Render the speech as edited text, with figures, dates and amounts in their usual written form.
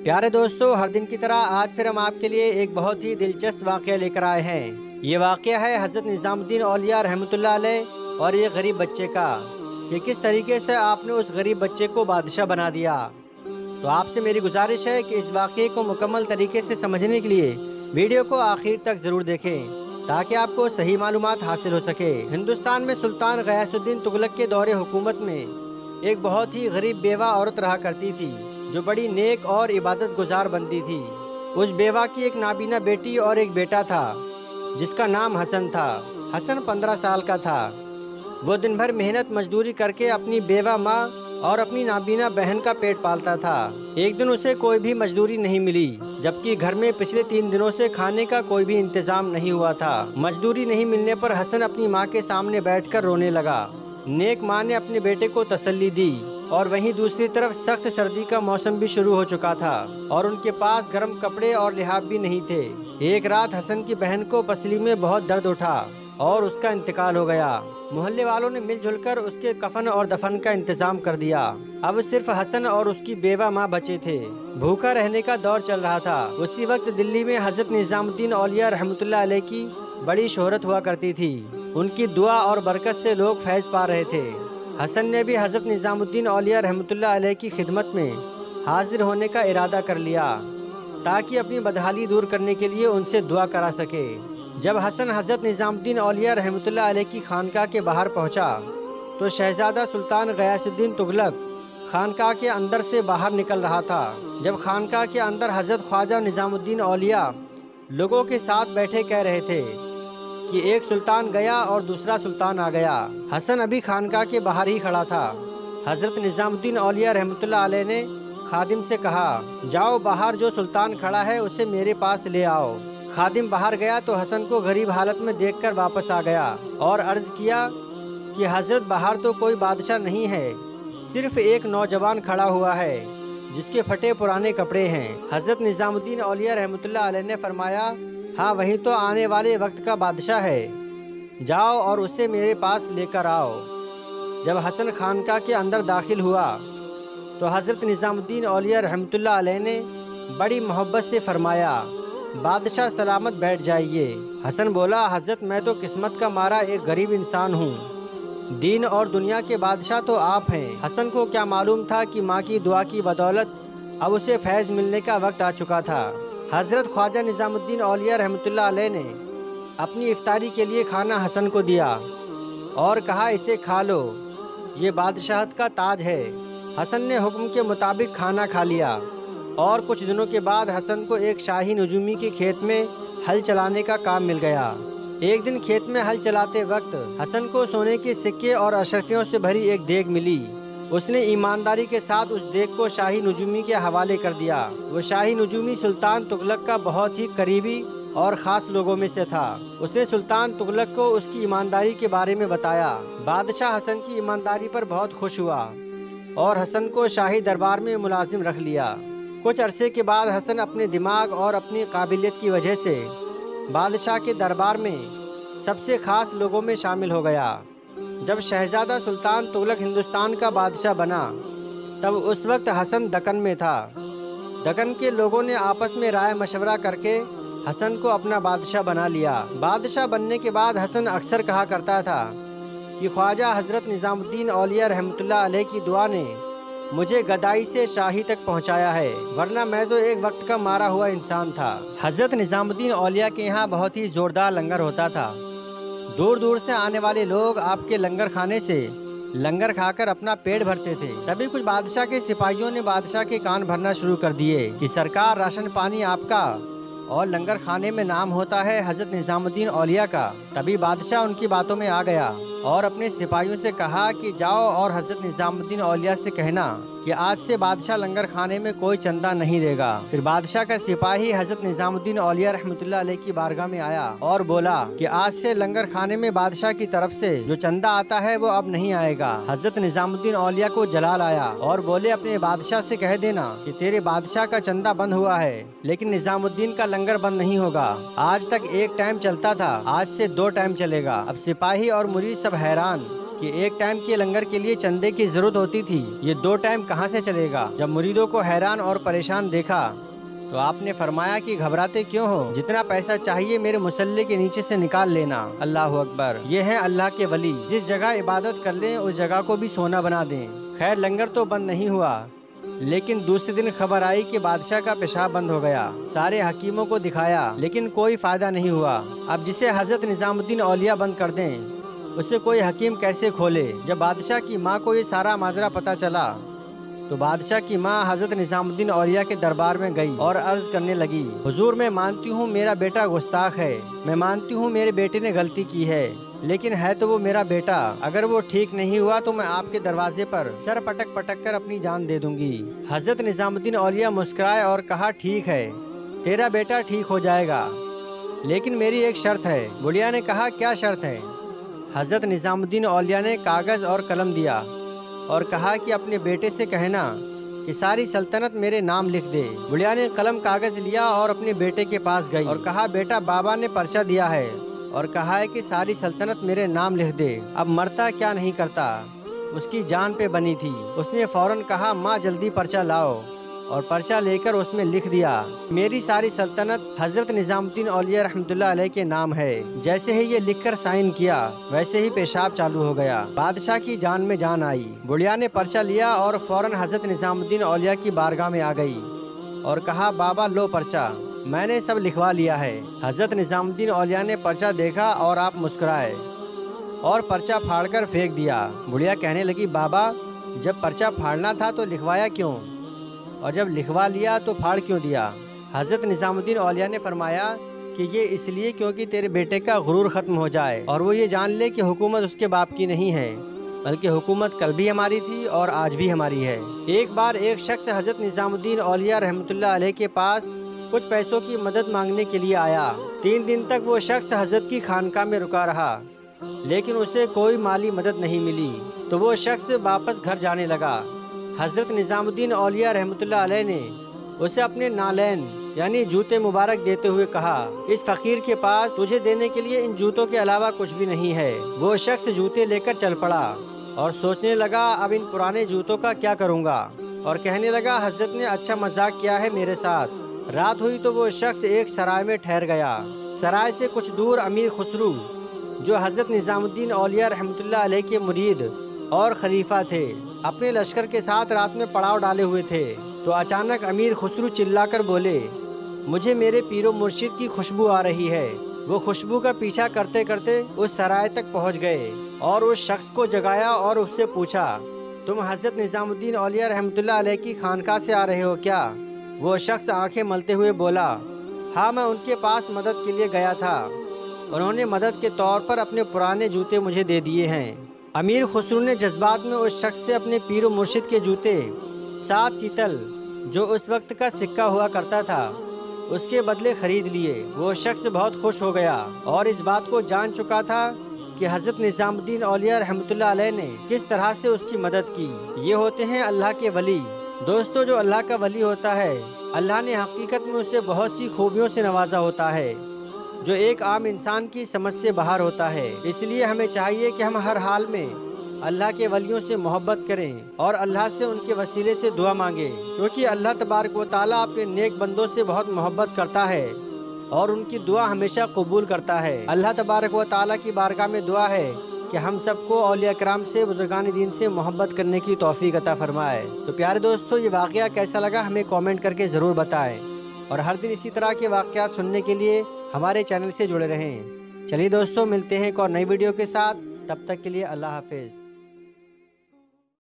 پیارے دوستو، ہر دن کی طرح آج پھر ہم آپ کے لیے ایک بہت ہی دلچسپ واقعہ لے کر آئے ہیں۔ یہ واقعہ ہے حضرت نظام الدین اولیاء رحمۃ اللہ علیہ اور ایک غریب بچے کا، کہ کس طریقے سے آپ نے اس غریب بچے کو بادشاہ بنا دیا۔ تو آپ سے میری گزارش ہے کہ اس واقعے کو مکمل طریقے سے سمجھنے کے لیے ویڈیو کو آخر تک ضرور دیکھیں تاکہ آپ کو صحیح معلومات حاصل ہو سکے۔ ہندوستان میں سلطان غیاث الدین تغلق کے دور حکومت میں ایک بہت ہی غریب بیوہ عورت رہا کرتی تھی جو بڑی نیک اور عبادت گزار بندی تھی۔ اس بیوہ کی ایک نابینا بیٹی اور ایک بیٹا تھا جس کا نام حسن تھا۔ حسن 15 سال کا تھا۔ وہ دن بھر محنت مزدوری کر کے اپنی بیوہ ماں اور اپنی نابینا بہن کا پیٹ پالتا تھا۔ ایک دن اسے کوئی بھی مزدوری نہیں ملی، جبکہ گھر میں پچھلے 3 دنوں سے کھانے کا کوئی بھی انتظام نہیں ہوا تھا۔ مزدوری نہیں ملنے پر حسن اپنی ماں کے سامنے بیٹھ کر رونے لگا۔ نیک ماں نے اپنے بیٹے کو تسلی دی، اور وہیں دوسری طرف سخت سردی کا موسم بھی شروع ہو چکا تھا اور ان کے پاس گرم کپڑے اور لحاف بھی نہیں تھے۔ ایک رات حسن کی بہن کو پسلی میں بہت درد اٹھا اور اس کا انتقال ہو گیا۔ محلے والوں نے مل جل کر اس کے کفن اور دفن کا انتظام کر دیا۔ اب صرف حسن اور اس کی بیوہ ماں بچے تھے۔ بھوکا رہنے کا دور چل رہا تھا۔ اسی وقت دلی میں حضرت نظام الدین اولیاء رحمۃ اللہ علیہ کی بڑی شہرت ہوا کرتی تھی۔ ان کی دعا اور برکت سے لوگ فیض پا رہے تھے۔ حسن نے بھی حضرت نظام الدین اولیاء رحمۃ اللہ علیہ کی خدمت میں حاضر ہونے کا ارادہ کر لیا تاکہ اپنی بدحالی دور کرنے کے لیے ان سے دعا کرا سکے۔ جب حسن حضرت نظام الدین اولیاء رحمۃ اللہ علیہ کی خانقاہ کے باہر پہنچا تو شہزادہ سلطان غیاث الدین تغلق خانقاہ کے اندر سے باہر نکل رہا تھا۔ جب خانقاہ کے اندر حضرت خواجہ نظام الدین اولیاء لوگوں کے ساتھ بیٹھے کہہ رہے تھے کہ ایک سلطان گیا اور دوسرا سلطان آ گیا۔ حسن ابھی خانقاہ کے باہر ہی کھڑا تھا۔ حضرت نظام الدین اولیاء رحمۃ اللہ علیہ نے خادم سے کہا، جاؤ باہر جو سلطان کھڑا ہے اسے میرے پاس لے آؤ۔ خادم باہر گیا تو حسن کو غریب حالت میں دیکھ کر واپس آ گیا اور عرض کیا کہ حضرت باہر تو کوئی بادشاہ نہیں ہے، صرف ایک نوجوان کھڑا ہوا ہے جس کے پھٹے پرانے کپڑے ہیں۔ حضرت نظام الدین اولیاء رحمۃ اللہ علیہ نے فرمایا، ہاں وہی تو آنے والے وقت کا بادشاہ ہے، جاؤ اور اسے میرے پاس لے کر آؤ۔ جب حسن خانقاہ کے اندر داخل ہوا تو حضرت نظام الدین اولیاء رحمۃ اللہ علیہ نے بڑی محبت سے فرمایا، بادشاہ سلامت بیٹھ جائیے۔ حسن بولا، حضرت میں تو قسمت کا مارا ایک غریب انسان ہوں، دین اور دنیا کے بادشاہ تو آپ ہیں۔ حسن کو کیا معلوم تھا کہ ماں کی دعا کی بدولت اب اسے فیض ملنے کا وقت آ چکا تھا۔ حضرت خواجہ نظام الدین اولیاء رحمۃ اللہ علیہ نے اپنی افطاری کے لیے کھانا حسن کو دیا اور کہا، اسے کھا لو، یہ بادشاہت کا تاج ہے۔ حسن نے حکم کے مطابق کھانا کھا لیا اور کچھ دنوں کے بعد حسن کو ایک شاہی نجومی کے کھیت میں ہل چلانے کا کام مل گیا۔ ایک دن کھیت میں ہل چلاتے وقت حسن کو سونے کے سکے اور اشرفیوں سے بھری ایک دیگ ملی۔ اس نے ایمانداری کے ساتھ اس دیگ کو شاہی نجومی کے حوالے کر دیا۔ وہ شاہی نجومی سلطان تغلق کا بہت ہی قریبی اور خاص لوگوں میں سے تھا۔ اس نے سلطان تغلق کو اس کی ایمانداری کے بارے میں بتایا۔ بادشاہ حسن کی ایمانداری پر بہت خوش ہوا اور حسن کو شاہی دربار میں ملازم رکھ لیا۔ کچھ عرصے کے بعد حسن اپنے دماغ اور اپنی قابلیت کی وجہ سے بادشاہ کے دربار میں سب سے خاص لوگوں میں شامل ہو گیا۔ جب شہزادہ سلطان تغلق ہندوستان کا بادشاہ بنا تب اس وقت حسن دکن میں تھا۔ دکن کے لوگوں نے آپس میں رائے مشورہ کر کے حسن کو اپنا بادشاہ بنا لیا۔ بادشاہ بننے کے بعد حسن اکثر کہا کرتا تھا کہ خواجہ حضرت نظام الدین اولیاء رحمۃ اللہ علیہ کی دعا نے مجھے گدائی سے شاہی تک پہنچایا ہے، ورنہ میں تو ایک وقت کا مارا ہوا انسان تھا۔ حضرت نظام الدین اولیاء کے یہاں بہت ہی زوردار لنگر ہوتا تھا۔ دور دور سے آنے والے لوگ آپ کے لنگر کھانے سے لنگر کھا کر اپنا پیٹ بھرتے تھے۔ تبھی کچھ بادشاہ کے سپاہیوں نے بادشاہ کے کان بھرنا شروع کر دیے کہ سرکار، راشن پانی آپ کا اور لنگر کھانے میں نام ہوتا ہے حضرت نظام الدین اولیاء کا۔ تبھی بادشاہ ان کی باتوں میں آ گیا اور اپنے سپاہیوں سے کہا کہ جاؤ اور حضرت نظام الدین اولیاء سے کہنا کہ آج سے بادشاہ لنگر کھانے میں کوئی چندہ نہیں دے گا۔ پھر بادشاہ کا سپاہی حضرت نظام الدین اولیاء رحمۃ اللہ علیہ کی بارگاہ میں آیا اور بولا کہ آج سے لنگر کھانے میں بادشاہ کی طرف سے جو چندہ آتا ہے وہ اب نہیں آئے گا۔ حضرت نظام الدین اولیاء کو جلال آیا اور بولے، اپنے بادشاہ سے کہہ دینا کہ تیرے بادشاہ کا چندہ بند ہوا ہے لیکن نظام الدین کا لنگر بند نہیں ہوگا۔ آج تک ایک ٹائم چلتا تھا، آج سے 2 ٹائم چلے گا۔ اب سپاہی اور مرید سب حیران کہ ایک ٹائم کے لنگر کے لیے چندے کی ضرورت ہوتی تھی، یہ 2 ٹائم کہاں سے چلے گا؟ جب مریدوں کو حیران اور پریشان دیکھا تو آپ نے فرمایا کہ گھبراتے کیوں ہو؟ جتنا پیسہ چاہیے میرے مصلے کے نیچے سے نکال لینا۔ اللہ اکبر! یہ ہیں اللہ کے ولی، جس جگہ عبادت کر لیں اس جگہ کو بھی سونا بنا دیں۔ خیر لنگر تو بند نہیں ہوا، لیکن دوسرے دن خبر آئی کہ بادشاہ کا پیشاب بند ہو گیا۔ سارے حکیموں کو دکھایا لیکن کوئی فائدہ نہیں ہوا۔ اب جسے حضرت نظام الدین اولیاء بند کر دیں اسے کوئی حکیم کیسے کھولے؟ جب بادشاہ کی ماں کو یہ سارا ماجرا پتہ چلا تو بادشاہ کی ماں حضرت نظام الدین اولیاء کے دربار میں گئی اور عرض کرنے لگی، حضور میں مانتی ہوں میرا بیٹا گستاخ ہے، میں مانتی ہوں میرے بیٹے نے غلطی کی ہے، لیکن ہے تو وہ میرا بیٹا، اگر وہ ٹھیک نہیں ہوا تو میں آپ کے دروازے پر سر پٹک پٹک کر اپنی جان دے دوں گی۔ حضرت نظام الدین اولیاء مسکرائے اور کہا، ٹھیک ہے تیرا بیٹا ٹھیک ہو جائے گا، لیکن میری ایک شرط ہے۔ بڑھیا نے کہا، کیا شرط ہے؟ حضرت نظام الدین اولیاء نے کاغذ اور قلم دیا اور کہا کہ اپنے بیٹے سے کہنا کہ ساری سلطنت میرے نام لکھ دے۔ بڑھیا نے قلم کاغذ لیا اور اپنے بیٹے کے پاس گئی اور کہا، بیٹا بابا نے پرچہ دیا ہے اور کہا ہے کہ ساری سلطنت میرے نام لکھ دے، اب مرتا کیا نہیں کرتا، اس کی جان پہ بنی تھی۔ اس نے فوراً کہا، ماں جلدی پرچہ لاؤ، اور پرچہ لے کر اس میں لکھ دیا، میری ساری سلطنت حضرت نظام الدین اولیاء رحمۃ اللہ علیہ کے نام ہے۔ جیسے ہی یہ لکھ کر سائن کیا ویسے ہی پیشاب چالو ہو گیا۔ بادشاہ کی جان میں جان آئی۔ بڑھیا نے پرچہ لیا اور فوراً حضرت نظام الدین اولیاء کی بارگاہ میں آ گئی اور کہا، بابا لو پرچہ، میں نے سب لکھوا لیا ہے۔ حضرت نظام الدین اولیاء نے پرچہ دیکھا اور آپ مسکرائے اور پرچہ پھاڑ کر پھینک دیا۔ بڑھیا کہنے لگی، بابا جب پرچہ پھاڑنا تھا تو لکھوایا کیوں، اور جب لکھوا لیا تو پھاڑ کیوں دیا؟ حضرت نظام الدین اولیاء نے فرمایا کہ یہ اس لیے کیونکہ تیرے بیٹے کا غرور ختم ہو جائے اور وہ یہ جان لے کہ حکومت اس کے باپ کی نہیں ہے، بلکہ حکومت کل بھی ہماری تھی اور آج بھی ہماری ہے۔ ایک بار ایک شخص حضرت نظام الدین اولیاء رحمۃ اللہ علیہ کے پاس کچھ پیسوں کی مدد مانگنے کے لیے آیا۔ 3 دن تک وہ شخص حضرت کی خانقاہ میں رکا رہا لیکن اسے کوئی مالی مدد نہیں ملی، تو وہ شخص واپس گھر جانے لگا۔ حضرت نظام الدین اولیاء رحمۃ اللہ علیہ نے اسے اپنے نالین یعنی جوتے مبارک دیتے ہوئے کہا، اس فقیر کے پاس تجھے دینے کے لیے ان جوتوں کے علاوہ کچھ بھی نہیں ہے۔ وہ شخص جوتے لے کر چل پڑا اور سوچنے لگا، اب ان پرانے جوتوں کا کیا کروں گا، اور کہنے لگا، حضرت نے اچھا مذاق کیا ہے میرے ساتھ۔ رات ہوئی تو وہ شخص ایک سرائے میں ٹھہر گیا۔ سرائے سے کچھ دور امیر خسرو جو حضرت نظام الدین اولیاء رحمۃ اللہ علیہ کے مرید اور خلیفہ تھے، اپنے لشکر کے ساتھ رات میں پڑاؤ ڈالے ہوئے تھے، تو اچانک امیر خسرو چلا کر بولے، مجھے میرے پیر و مرشد کی خوشبو آ رہی ہے۔ وہ خوشبو کا پیچھا کرتے کرتے اس سرائے تک پہنچ گئے اور اس شخص کو جگایا اور اس سے پوچھا، تم حضرت نظام الدین اولیاء رحمۃ اللہ علیہ کی خانقاہ سے آ رہے ہو کیا؟ وہ شخص آنکھیں ملتے ہوئے بولا، ہاں میں ان کے پاس مدد کے لیے گیا تھا، انہوں نے مدد کے طور پر اپنے پرانے جوتے مجھے دے دیے ہیں۔ امیر خسرو نے جذبات میں اس شخص سے اپنے پیر و مرشد کے جوتے 7 چیتل جو اس وقت کا سکہ ہوا کرتا تھا اس کے بدلے خرید لیے۔ وہ شخص بہت خوش ہو گیا اور اس بات کو جان چکا تھا کہ حضرت نظام الدین اولیاء رحمۃ اللہ علیہ نے کس طرح سے اس کی مدد کی۔ یہ ہوتے ہیں اللہ کے ولی۔ دوستو، جو اللہ کا ولی ہوتا ہے اللہ نے حقیقت میں اسے بہت سی خوبیوں سے نوازا ہوتا ہے جو ایک عام انسان کی سمجھ سے باہر ہوتا ہے۔ اس لیے ہمیں چاہیے کہ ہم ہر حال میں اللہ کے ولیوں سے محبت کریں اور اللہ سے ان کے وسیلے سے دعا مانگیں، کیونکہ اللہ تبارک و تعالیٰ اپنے نیک بندوں سے بہت محبت کرتا ہے اور ان کی دعا ہمیشہ قبول کرتا ہے۔ اللہ تبارک و تعالیٰ کی بارگاہ میں دعا ہے کہ ہم سب کو اولیاء کرام سے، بزرگان دین سے محبت کرنے کی توفیق عطا فرمائے۔ تو پیارے دوستو، یہ واقعہ کیسا لگا ہمیں کامنٹ کر کے ضرور بتائیں، اور ہر دن اسی طرح کے واقعات سننے کے لیے ہمارے چینل سے جڑے رہیں۔ چلیے دوستو، ملتے ہیں ایک اور نئی ویڈیو کے ساتھ، تب تک کے لیے اللہ حافظ۔